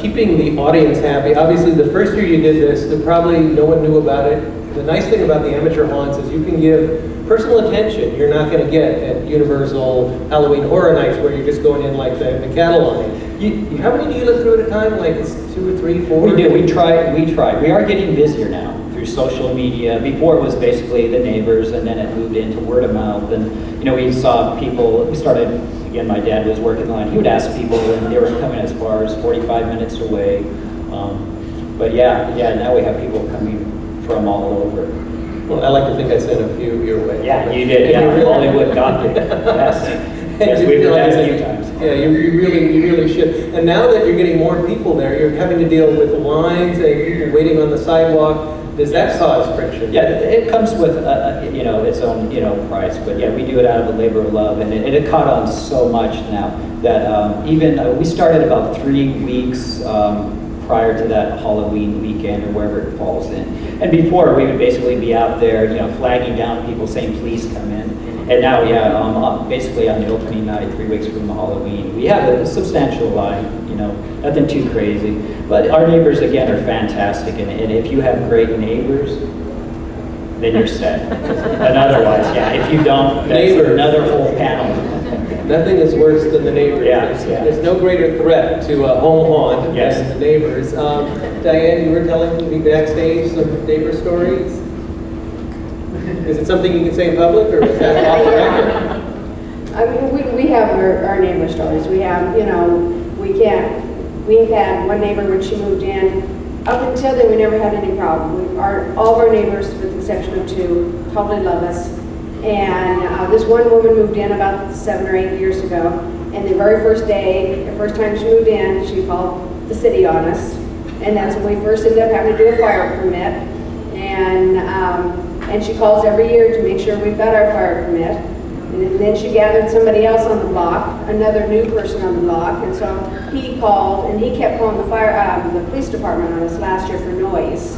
keeping the audience happy. Obviously, the first year you did this, probably no one knew about it. The nice thing about the amateur haunts is you can give personal attention you're not going to get at Universal Halloween Horror Nights, where you're just going in like the cattle line. How many do you look through at a time? Like it's 2 or 3, 4? We do. We try. We are getting busier now through social media. Before it was basically the neighbors, and then it moved into word of mouth. And we saw people. We started. Again, my dad was working the line. He would ask people, and they were coming as far as 45 minutes away. But yeah. Now we have people coming from all over. Well, I like to think I sent a few your way. Yeah, you did. Yeah, really, Hollywood Gothique. Yes, we've done that a few times. Yeah, you really should. And now that you're getting more people there, you're having to deal with lines and people waiting on the sidewalk. Does that cause friction? Yeah, it comes with its own price. But yeah, we do it out of a labor of love, and it caught on so much now that even we started about 3 weeks prior to that Halloween weekend or wherever it falls in. And before, we would basically be out there, flagging down people saying, please come in. And now, basically on the opening night, 3 weeks from Halloween, we have a substantial line, nothing too crazy. But our neighbors, again, are fantastic. And if you have great neighbors, then you're set. And otherwise, if you don't, that's another whole panel. Nothing is worse than the neighbors. There's no greater threat to a home haunt than the neighbors. Diane, you were telling me backstage some neighbor stories. Is it something you can say in public, or is that off the record? I mean, we have our neighbor stories. We have, we've had one neighbor when she moved in. Up until then, we never had any problem. All of our neighbors, with the exception of 2, totally love us. And this one woman moved in about 7 or 8 years ago, and the very first day, the first time she moved in, she called the city on us, and that's when we first ended up having to do a fire permit. And she calls every year to make sure we've got our fire permit. And then she gathered somebody else on the block, another new person on the block, and so he called, and he kept calling the police department on us last year for noise.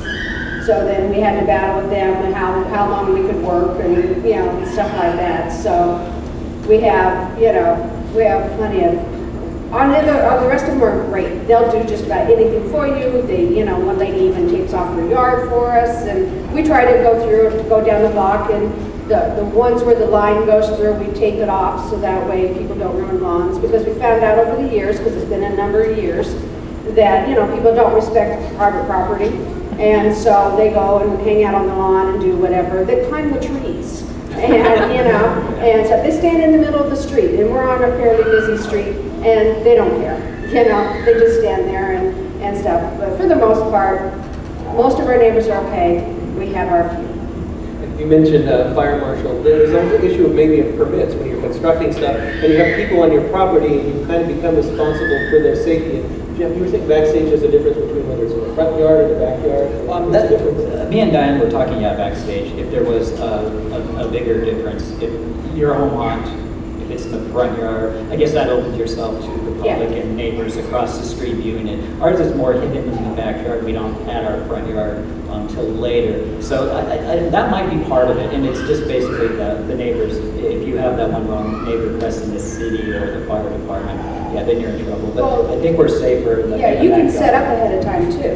So then we had to battle with them and how long we could work and stuff like that. So we have plenty of. On the rest of them are great. They'll do just about anything for you. One lady even takes off her yard for us, and we try to go down the block, and the ones where the line goes through, we take it off so that way people don't ruin lawns. Because we found out over the years, because it's been a number of years, that people don't respect private property. And so they go and hang out on the lawn and do whatever. They climb the trees, and so they stand in the middle of the street, and we're on a fairly busy street, and they don't care. They just stand there and stuff. But for the most part, most of our neighbors are okay. We have our few. You mentioned fire marshal. There's also the issue of permits when you're constructing stuff, and you have people on your property, and you kind of become responsible for their safety. Jeff, you were saying backstage there's a difference between whether it's in the front yard or the backyard? Me and Diane were talking backstage. If there was a bigger difference, if you're a home haunt, if it's in the front yard, I guess that opens yourself to the public and neighbors across the street viewing it. Ours is more hidden in the backyard. We don't add our front yard until later. So that might be part of it, and it's just basically the neighbors. If you have that one wrong neighbor pressing the city or the fire department, then you're in trouble. But I think we're safer. You can set up ahead of time too.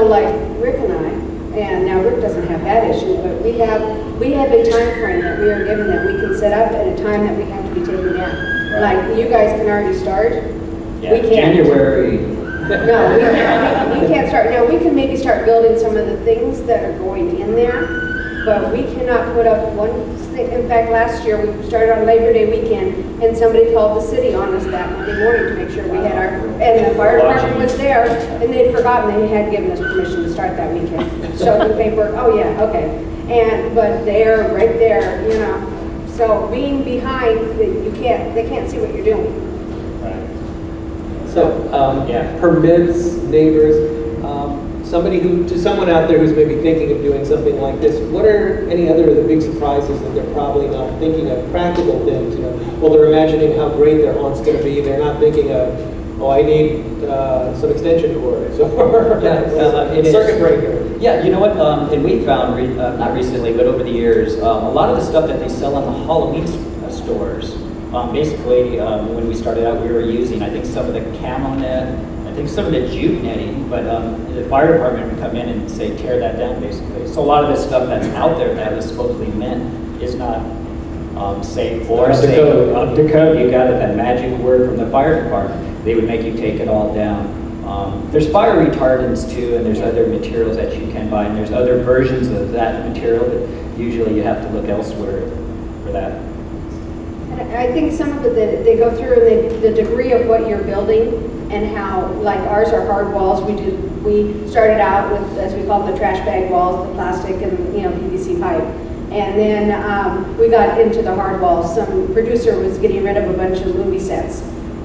Like Rick and I, and now Rick doesn't have that issue, but we have a time frame that we are given that we can set up at a time that we have to be taken down. Right. Like you guys can already start. Yeah, we can't. January. No, we can't start. Now we can maybe start building some of the things that are going in there, but we cannot put up one thing. In fact, last year we started on Labor Day weekend, and somebody called the city on us that Monday morning to make sure we had and the fire department was there, and they'd forgotten they had given us permission to start that weekend. Showed the paper. Oh yeah, okay. But they're right there, So being behind, they can't see what you're doing. So, permits, neighbors, someone out there who's maybe thinking of doing something like this, what are any other of the big surprises that they're probably not thinking of? Practical things, Well, they're imagining how great their haunt's going to be. They're not thinking of, I need some extension cords or circuit breaker. Yeah, you know what? And we found, not recently, but over the years, a lot of the stuff that they sell in the Halloween stores. Basically, when we started out, we were using, I think, some of the camo net and think some of the jute netting, but the fire department would come in and say, tear that down, basically. So a lot of this stuff that's out there that was supposedly meant is not safe or Up to safe. code. Up to code. You got it, that magic word from the fire department. They would make you take it all down. There's fire retardants too, and there's other materials that you can buy, and there's other versions of that material, but usually you have to look elsewhere for that. And I think some of it, that they go through and the degree of what you're building and how, like ours are hard walls. We started out with, as we call them, the trash bag walls, the plastic and PVC pipe. And then we got into the hard walls. Some producer was getting rid of a bunch of movie sets.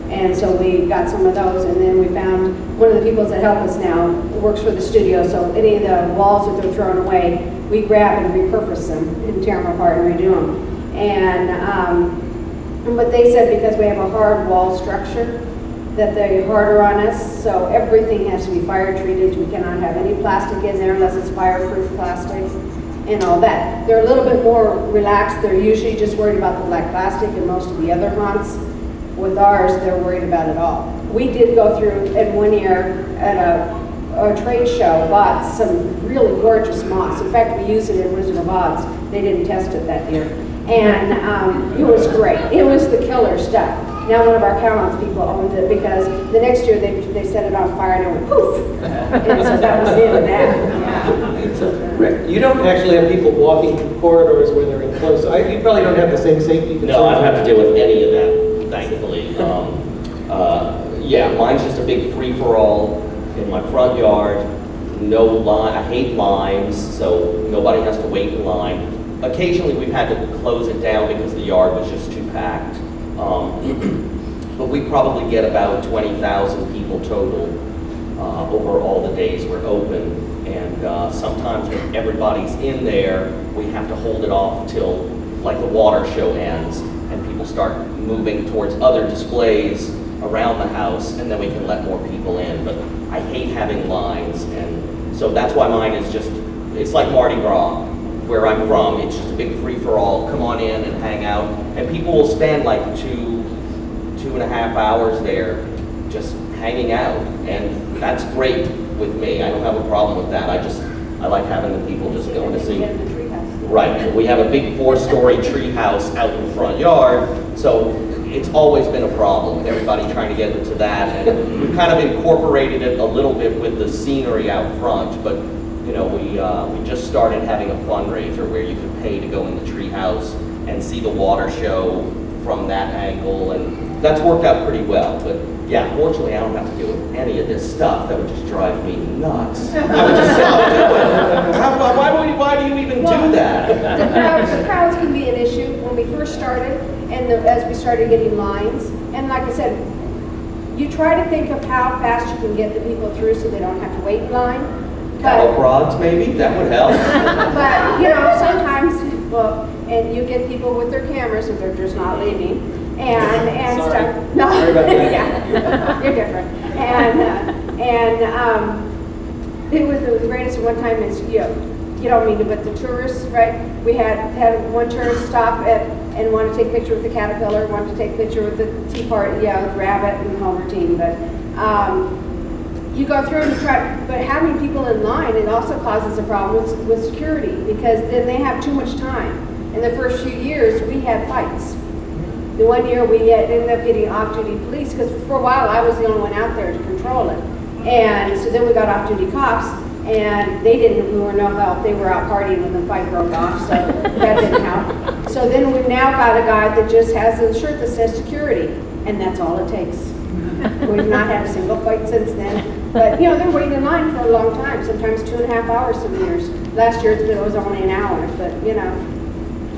And so we got some of those, and then we found one of the people that help us now works for the studio, so any of the walls that they're throwing away, we grab and repurpose them and tear them apart and redo them. And what they said, because we have a hard wall structure, that they're harder on us, so everything has to be fire treated. We cannot have any plastic in there unless it's fireproof plastic and all that. They're a little bit more relaxed. They're usually just worried about the black plastic, and most of the other haunts. With ours, they're worried about it all. We did go through, in 1 year, at a trade show, bought some really gorgeous moss. In fact, we used it in Wizard of Oz. They didn't test it that year. And it was great. It was the killer stuff. Now one of our Cowlands people owned it because the next year they set it on fire and it went poof. And so that was the end of that. Yeah. So, Rick, you don't actually have people walking through corridors where they're enclosed. So you probably don't have the same safety concerns. No, I don't have to deal with any of that, thankfully. Yeah, mine's just a big free-for-all in my front yard. No line. I hate lines, so nobody has to wait in line. Occasionally, we've had to close it down because the yard was just too packed. But we probably get about 20,000 people total over all the days we're open. And sometimes when everybody's in there, we have to hold it off till like the water show ends and people start moving towards other displays around the house, and then we can let more people in. But I hate having lines, and so that's why mine is just, it's like Mardi Gras. Where I'm from, it's just a big free-for-all. Come on in and hang out. And people will spend like 2.5 hours there just hanging out. And that's great with me. I don't have a problem with that. I like having the people just going to see. Right. We have a big 4-story tree house out in the front yard, so it's always been a problem. Everybody trying to get into that. And we've kind of incorporated it a little bit with the scenery out front, but you know, we just started having a fundraiser where you could pay to go in the treehouse and see the water show from that angle, and that's worked out pretty well. But yeah, fortunately, I don't have to deal with any of this stuff that would just drive me nuts. I would just say, why do you even do that? The crowds can be an issue when we first started, and as we started getting lines. And like I said, you try to think of how fast you can get the people through so they don't have to wait in line. Cattle prods, maybe? That would help. But, you know, sometimes, well, and you get people with their cameras and they're just not leaving, and Sorry. stuff. No, Sorry about that. yeah, you're different. It was the greatest one time is, you don't mean to, but the tourists, right? We had one tourist stop and wanted to take a picture with the caterpillar, wanted to take a picture with the tea party, the rabbit and the Homer team, but, you go through and you try, but having people in line, it also causes a problem with security, because then they have too much time. In the first few years, we had fights. The 1 year we ended up getting off-duty police, because for a while I was the only one out there to control it. And so then we got off-duty cops, and we were no help. They were out partying when the fight broke off, so that didn't help. So then we've now got a guy that just has a shirt that says security, and that's all it takes. We've not had a single fight since then. But, you know, they're waiting in line for a long time, sometimes 2.5 hours some years. Last year it was only an hour, but, you know,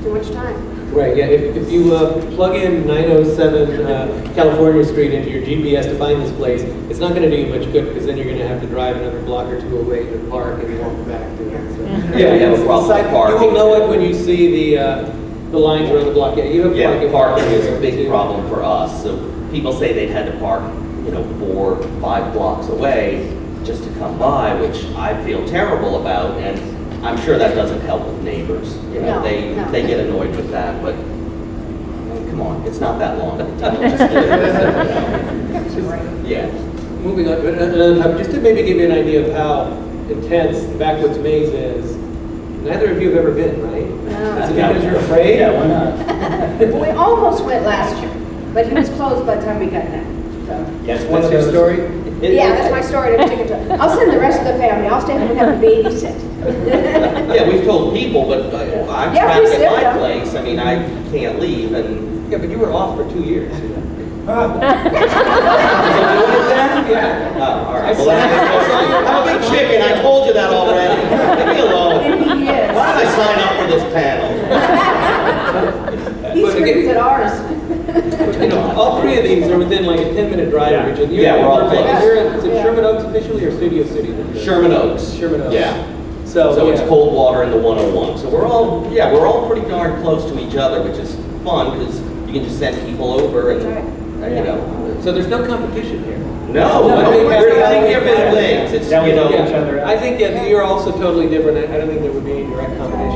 too much time. Right, yeah, if you plug in 907 California Street into your GPS to find this place, it's not going to do you much good, because then you're going to have to drive another block or two away to park and walk back to it. So, Yeah, we have a problem with parking. You will know it when you see the lines around the block. Yeah, you have Parking is a big problem for us. So people say they've had to park, 4 or 5 blocks away just to come by, which I feel terrible about, and I'm sure that doesn't help with neighbors. No. They get annoyed with that, but come on, it's not that long. Just do it. Yeah. moving on, but another topic, just to maybe give you an idea of how intense the Backwoods Maze is. Neither of you have ever been, right? No. Is it because you're afraid? Yeah, why not? We almost went last year, but he was closed by the time we got there. So. Yes, one That's of your those- story? Yeah, that's my story. I'll send the rest of the family. I'll stay home and have a babysit. Yeah, we've told people, but I'm Yeah, we trapped said at my that. place. I mean, I can't leave and. Yeah, but you were off for 2 years. Yeah. Oh, all right. Well, I'm a big chicken. I told you that already. Leave me alone. And he is. Why did I sign up for this panel? He But screams again- at ours. You know, all three of these are within like a 10-minute drive of each other. Yeah, we're all close. Is it Sherman Oaks officially or Studio City? Sherman Oaks. Sherman Oaks. Yeah. So, So it's yeah. cold water in the 101. So we're all pretty darn close to each other, which is fun because you can just send people over and, you know. So there's no competition here. No, No, I think we're that's- doing different things. It's, Yeah, we you know. know each other out. I think you're also totally different. I don't think there would be any direct competition